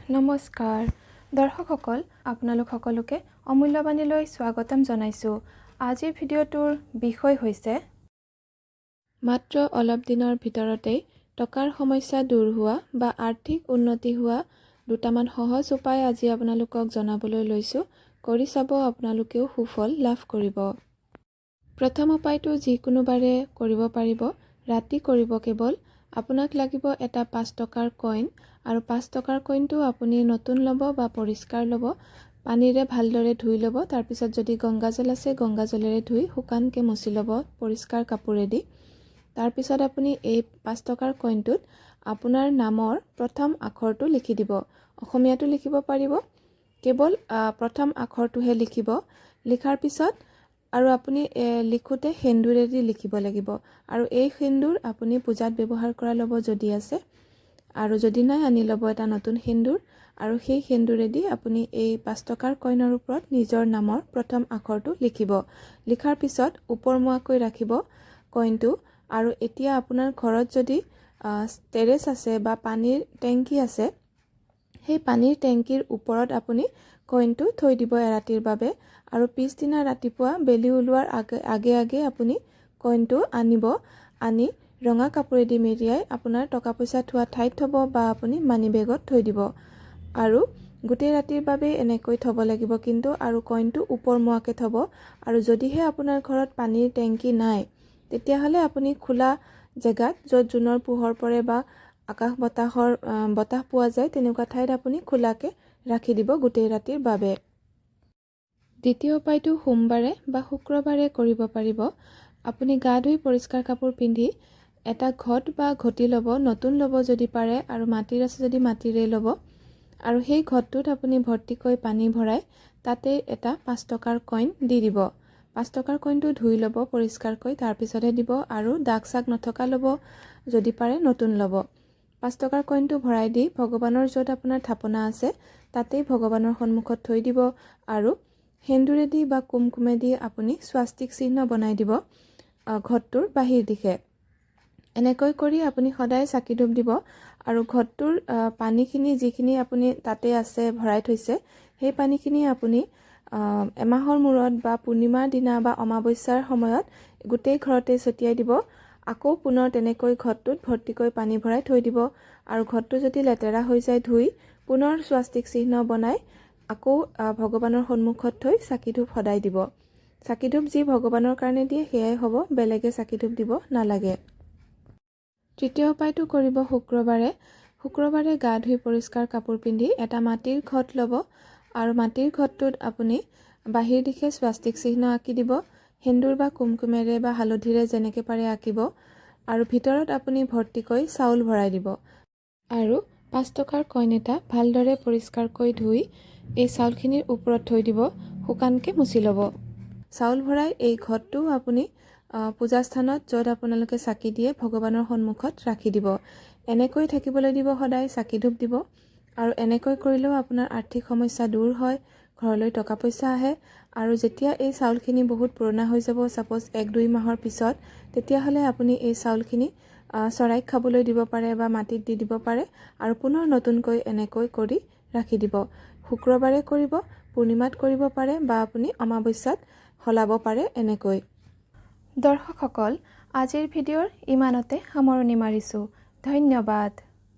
নমস্কাৰ দৰ্শকসকল, আপোনালোক সকলোকে অমূল্যবাণীলৈ স্বাগতম জনাইছোঁ। আজিৰ ভিডিঅ'টোৰ বিষয় হৈছে মাত্ৰ অলপ দিনৰ ভিতৰতেই টকাৰ সমস্যা দূৰ হোৱা বা আৰ্থিক উন্নতি হোৱা দুটামান সহজ উপায় আজি আপোনালোকক জনাবলৈ লৈছোঁ। কৰি চাব, আপোনালোকেও সুফল লাভ কৰিব। প্ৰথম উপায়টো যিকোনোবাৰে কৰিব পাৰিব। ৰাতি কৰিব কেৱল। আপোনাক লাগিব এটা 5 টকাৰ কইন, আৰু 5 টকাৰ কইনটো আপুনি নতুন ল'ব বা পৰিষ্কাৰ ল'ব। পানীৰে ভালদৰে ধুই ল'ব। তাৰপিছত যদি গংগাজল আছে, গংগাজলেৰে ধুই শুকানকৈ মচি ল'ব পৰিষ্কাৰ কাপোৰেদি। তাৰপিছত আপুনি এই 5 টকাৰ কইনটোত আপোনাৰ নামৰ প্ৰথম আখৰটো লিখি দিব। অসমীয়াটো লিখিব পাৰিব, কেৱল প্ৰথম আখৰটোহে লিখিব। লিখাৰ পিছত আৰু আপুনি লিখোঁতে সেন্দুৰেদি লিখিব লাগিব। আৰু এই সেন্দুৰ আপুনি পূজাত ব্যৱহাৰ কৰা ল'ব যদি আছে, আৰু যদি নাই আনি ল'ব এটা নতুন সেন্দুৰ। আৰু সেই সেন্দুৰেদি আপুনি এই 5 টকাৰ কইনৰ ওপৰত নিজৰ নামৰ প্ৰথম আখৰটো লিখিব। লিখাৰ পিছত ওপৰমুৱাকৈ ৰাখিব কইনটো। আৰু এতিয়া আপোনাৰ ঘৰত যদি টেৰেছ আছে বা পানীৰ টেংকি আছে, সেই পানীৰ টেংকিৰ ওপৰত আপুনি কইনটো থৈ দিব এৰাতিৰ বাবে। আৰু পিছদিনা ৰাতিপুৱা বেলি ওলোৱাৰ আগে আগে আপুনি কইনটো আনিব। আনি ৰঙা কাপোৰেদি মেৰিয়াই আপোনাৰ টকা পইচা থোৱা ঠাইত থ'ব বা আপুনি মানি বেগত থৈ দিব। আৰু গোটেই ৰাতিৰ বাবে এনেকৈ থ'ব লাগিব কিন্তু, আৰু কইনটো ওপৰমুৱাকৈ থ'ব। আৰু যদিহে আপোনাৰ ঘৰত পানীৰ টেংকি নাই, তেতিয়াহ'লে আপুনি খোলা জেগাত য'ত জোনৰ পোহৰ পৰে বা আকাশ বতাহ পোৱা যায়, তেনেকুৱা ঠাইত আপুনি খোলাকৈ ৰাখি দিব গোটেই ৰাতিৰ বাবে। দ্বিতীয় উপায়টো সোমবাৰে বা শুক্ৰবাৰে কৰিব পাৰিব। আপুনি গা ধুই পৰিষ্কাৰ কাপোৰ পিন্ধি এটা ঘট বা ঘটি ল'ব, নতুন ল'ব যদি পাৰে, আৰু মাটিৰ আছে যদি মাটিৰে ল'ব। আৰু সেই ঘটটোত আপুনি ভৰ্তিকৈ পানী ভৰাই তাতে এটা 5 টকাৰ কইন দি দিব। 5 টকাৰ কইনটো ধুই ল'ব পৰিষ্কাৰকৈ, তাৰপিছতহে দিব। আৰু দাগ চাগ নথকা ল'ব, যদি পাৰে নতুন ল'ব। 5 টকাৰ কইনটো ভৰাই দি ভগৱানৰ য'ত আপোনাৰ থাপনা আছে তাতেই ভগৱানৰ সন্মুখত থৈ দিব। আৰু সেন্দুৰেদি বা কুমকুমেদি আপুনি স্বাস্তিক চিহ্ন বনাই দিব ঘটটোৰ বাহিৰ দিশে। এনেকৈ কৰি আপুনি সদায় চাকি ধূপ দিব। আৰু ঘটটোৰ পানীখিনি যিখিনি আপুনি তাতে আছে ভৰাই থৈছে, সেই পানীখিনি আপুনি এমাহৰ মূৰত বা পূৰ্ণিমাৰ দিনা বা অমাৱস্যাৰ সময়ত গোটেই ঘৰতে ছটিয়াই দিব। আকৌ পুনৰ তেনেকৈ ঘটটোত ভৰ্তিকৈ পানী ভৰাই থৈ দিব। আৰু ঘটটো যদি লেতেৰা হৈ যায়, ধুই পুনৰ স্বাস্তিক চিহ্ন বনাই আকৌ ভগৱানৰ সন্মুখত থৈ চাকি ধূপ সদায় দিব। চাকি ধূপ যি ভগৱানৰ কাৰণে দিয়ে সেয়াই হ'ব, বেলেগে চাকি ধূপ দিব নালাগে। তৃতীয় উপায়টো কৰিব শুক্ৰবাৰে। শুক্ৰবাৰে গা ধুই পৰিষ্কাৰ কাপোৰ পিন্ধি এটা মাটিৰ ঘট ল'ব। আৰু মাটিৰ ঘটটোত আপুনি বাহিৰ দিশে স্বাস্তিক চিহ্ন আঁকি দিব। সেন্দুৰ বা কুমকুমেৰে বা হালধিৰে যেনেকৈ পাৰে আঁকিব। আৰু ভিতৰত আপুনি ভৰ্তিকৈ চাউল ভৰাই দিব। আৰু 5 টকাৰ কইন এটা ভালদৰে পৰিষ্কাৰকৈ ধুই এই চাউলখিনিৰ ওপৰত থৈ দিব, শুকানকৈ মুচি ল'ব। চাউল ভৰাই এই ঘটটো আপুনি পূজাস্থানত য'ত আপোনালোকে চাকি দিয়ে ভগৱানৰ সন্মুখত ৰাখি দিব। এনেকৈ থাকিবলৈ দিব সদায়, চাকি ধূপ দিব। আৰু এনেকৈ কৰিলেও আপোনাৰ আৰ্থিক সমস্যা দূৰ হয়, ঘৰলৈ টকা পইচা আহে। আৰু যেতিয়া এই চাউলখিনি বহুত পুৰণা হৈ যাব, ছাপ'জ 1-2 মাহৰ পিছত, তেতিয়াহ'লে আপুনি এই চাউলখিনি চৰাইক খাবলৈ দিব পাৰে বা মাটিত দি দিব পাৰে। আৰু পুনৰ নতুনকৈ এনেকৈ কৰি ৰাখি দিব। শুক্ৰবাৰে কৰিব, পূৰ্ণিমাত কৰিব পাৰে, বা আপুনি অমাৱস্যাত সলাব পাৰে এনেকৈ। দৰ্শকসকল, আজিৰ ভিডিঅ'ৰ ইমানতে সামৰণি মাৰিছোঁ। ধন্যবাদ।